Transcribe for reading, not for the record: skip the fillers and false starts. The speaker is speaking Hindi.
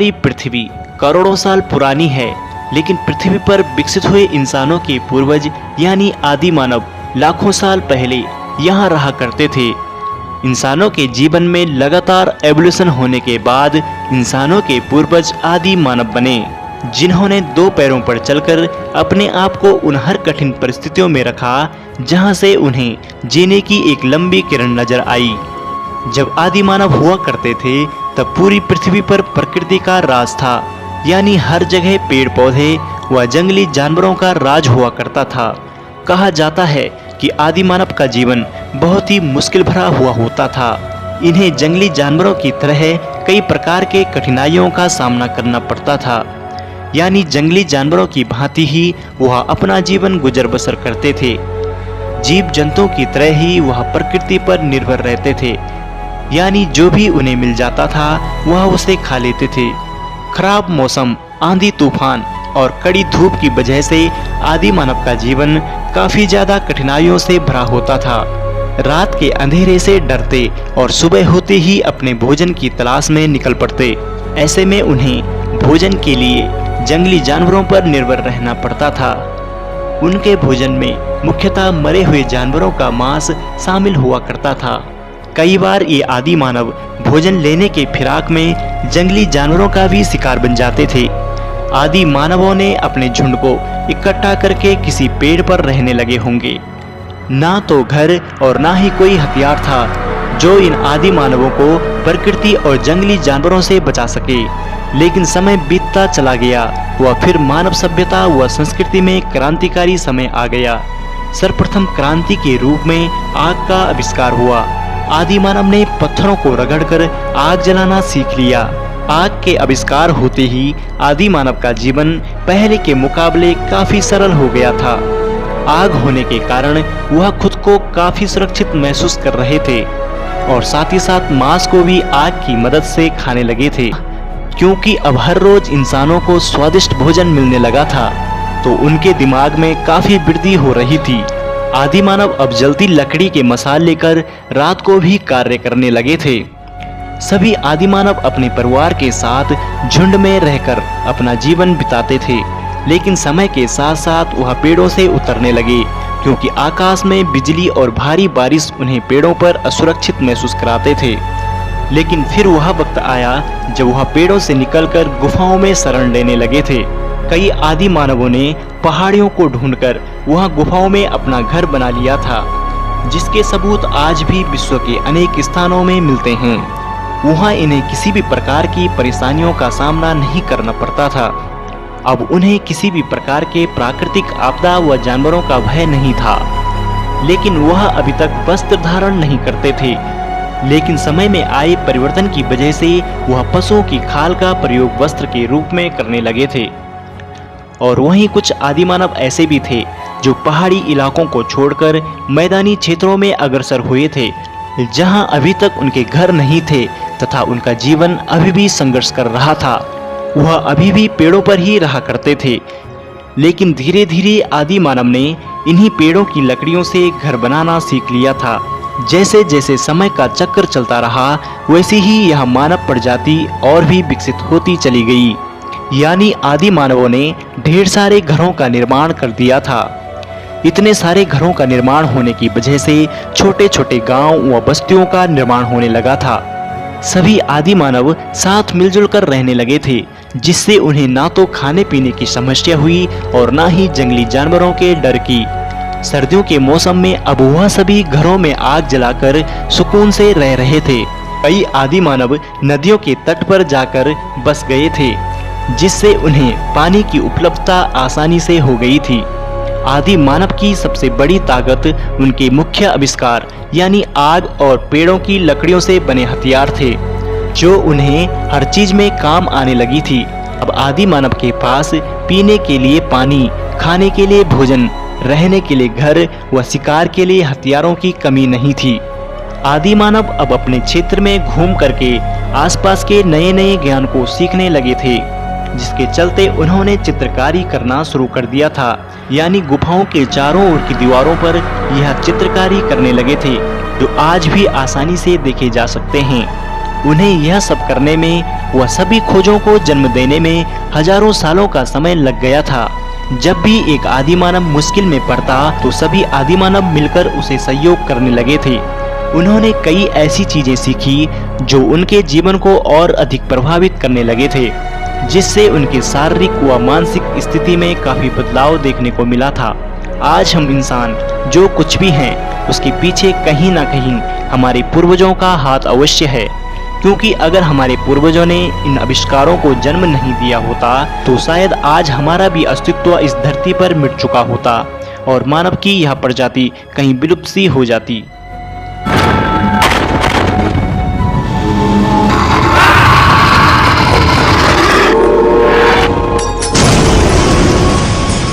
हमारी पृथ्वी करोड़ों साल पुरानी है, लेकिन पृथ्वी पर विकसित हुए इंसानों के पूर्वज यानी आदि मानव लाखों साल पहले यहाँ रहा करते थे। इंसानों के जीवन में लगातार एवोल्यूशन होने के बाद इंसानों के पूर्वज आदि मानव बने, जिन्होंने दो पैरों पर चलकर अपने आप को उन हर कठिन परिस्थितियों में रखा जहाँ से उन्हें जीने की एक लंबी किरण नजर आई। जब आदि मानव हुआ करते थे तब पूरी पृथ्वी पर प्रकृति का राज था, यानी हर जगह पेड़ पौधे व जंगली जानवरों का राज हुआ करता था। कहा जाता है कि आदि मानव का जीवन बहुत ही मुश्किल भरा हुआ होता था। इन्हें जंगली जानवरों की तरह कई प्रकार के कठिनाइयों का सामना करना पड़ता था, यानी जंगली जानवरों की भांति ही वह अपना जीवन गुजर बसर करते थे। जीव जंतुओं की तरह ही वह प्रकृति पर निर्भर रहते थे, यानी जो भी उन्हें मिल जाता था वह उसे खा लेते थे। खराब मौसम, आंधी तूफान और कड़ी धूप की वजह से आदि मानव का जीवन काफी ज्यादा कठिनाइयों से भरा होता था। रात के अंधेरे से डरते और सुबह होते ही अपने भोजन की तलाश में निकल पड़ते। ऐसे में उन्हें भोजन के लिए जंगली जानवरों पर निर्भर रहना पड़ता था। उनके भोजन में मुख्यतः मरे हुए जानवरों का मांस शामिल हुआ करता था। कई बार ये आदि मानव भोजन लेने के फिराक में जंगली जानवरों का भी शिकार बन जाते थे। आदि मानवों ने अपने झुंड को इकट्ठा करके किसी पेड़ पर रहने लगे होंगे। ना तो घर और ना ही कोई हथियार था जो इन आदि मानवों को प्रकृति और जंगली जानवरों से बचा सके। लेकिन समय बीतता चला गया व फिर मानव सभ्यता व संस्कृति में क्रांतिकारी समय आ गया। सर्वप्रथम क्रांति के रूप में आग का आविष्कार हुआ। आदि मानव ने पत्थरों को रगड़कर आग जलाना सीख लिया। आग के आविष्कार होते ही आदि मानव का जीवन पहले के मुकाबले काफी सरल हो गया था। आग होने के कारण वह खुद को काफी सुरक्षित महसूस कर रहे थे और साथ ही साथ मांस को भी आग की मदद से खाने लगे थे। क्योंकि अब हर रोज इंसानों को स्वादिष्ट भोजन मिलने लगा था, तो उनके दिमाग में काफी वृद्धि हो रही थी। आदि मानव अब जलती लकड़ी के मसाल लेकर रात को भी कार्य करने लगे थे। सभी आदि मानव अपने परिवार के साथ झुंड में रहकर अपना जीवन बिताते थे, लेकिन समय के साथ साथ वह पेड़ों से उतरने लगे, क्योंकि आकाश में बिजली और भारी बारिश उन्हें पेड़ों पर असुरक्षित महसूस कराते थे। लेकिन फिर वह वक्त आया जब वह पेड़ों से निकलकर गुफाओं में शरण लेने लगे थे। कई आदि मानवों ने पहाड़ियों को ढूंढकर वहां गुफाओं में अपना घर बना लिया था, जिसके सबूत आज भी विश्व के अनेक स्थानों में मिलते हैं। वहां इन्हें किसी भी प्रकार की परेशानियों का सामना नहीं करना पड़ता था। अब उन्हें किसी भी प्रकार के प्राकृतिक आपदा व जानवरों का भय नहीं था। लेकिन वह अभी तक वस्त्र धारण नहीं करते थे। लेकिन समय में आए परिवर्तन की वजह से वह पशुओं की खाल का प्रयोग वस्त्र के रूप में करने लगे थे। और वहीं कुछ आदि मानव ऐसे भी थे जो पहाड़ी इलाकों को छोड़कर मैदानी क्षेत्रों में अग्रसर हुए थे, जहां अभी तक उनके घर नहीं थे तथा उनका जीवन अभी भी संघर्ष कर रहा था। वह अभी भी पेड़ों पर ही रहा करते थे। लेकिन धीरे धीरे आदि मानव ने इन्हीं पेड़ों की लकड़ियों से घर बनाना सीख लिया था। जैसे जैसे समय का चक्र चलता रहा, वैसे ही यह मानव प्रजाति और भी विकसित होती चली गई। यानी आदि मानवों ने ढेर सारे घरों का निर्माण कर दिया था। इतने सारे घरों का निर्माण होने की वजह से छोटे छोटे गांव व बस्तियों का निर्माण होने लगा था। सभी आदि मानव साथ मिलजुल कर रहने लगे थे, जिससे उन्हें ना तो खाने पीने की समस्या हुई और ना ही जंगली जानवरों के डर की। सर्दियों के मौसम में अब वह सभी घरों में आग जलाकर सुकून से रह रहे थे। कई आदि मानव नदियों के तट पर जाकर बस गए थे, जिससे उन्हें पानी की उपलब्धता आसानी से हो गई थी। आदि मानव की सबसे बड़ी ताकत उनके मुख्य आविष्कार यानी आग और पेड़ों की लकड़ियों से बने हथियार थे, जो उन्हें हर चीज में काम आने लगी थी। अब आदि मानव के पास पीने के लिए पानी, खाने के लिए भोजन, रहने के लिए घर व शिकार के लिए हथियारों की कमी नहीं थी। आदि मानव अब अपने क्षेत्र में घूम करके आसपास के नए नए ज्ञान को सीखने लगे थे, जिसके चलते उन्होंने चित्रकारी करना शुरू कर दिया था। यानी गुफाओं के चारों ओर की दीवारों पर यह चित्रकारी करने लगे थे, जो आज भी आसानी से देखे जा सकते हैं। उन्हें यह सब करने में वह सभी खोजों को जन्म देने में हजारों सालों का समय लग गया था। जब भी एक आदिमानव मुश्किल में पड़ता तो सभी आदिमानव मिलकर उसे सहयोग करने लगे थे। उन्होंने कई ऐसी चीजें सीखी जो उनके जीवन को और अधिक प्रभावित करने लगे थे, जिससे उनकी शारीरिक व मानसिक स्थिति में काफी बदलाव देखने को मिला था। आज हम इंसान जो कुछ भी हैं, उसके पीछे कहीं ना कहीं हमारे पूर्वजों का हाथ अवश्य है, क्योंकि अगर हमारे पूर्वजों ने इन आविष्कारों को जन्म नहीं दिया होता तो शायद आज हमारा भी अस्तित्व इस धरती पर मिट चुका होता और मानव की यह प्रजाति कहीं विलुप्त सी हो जाती।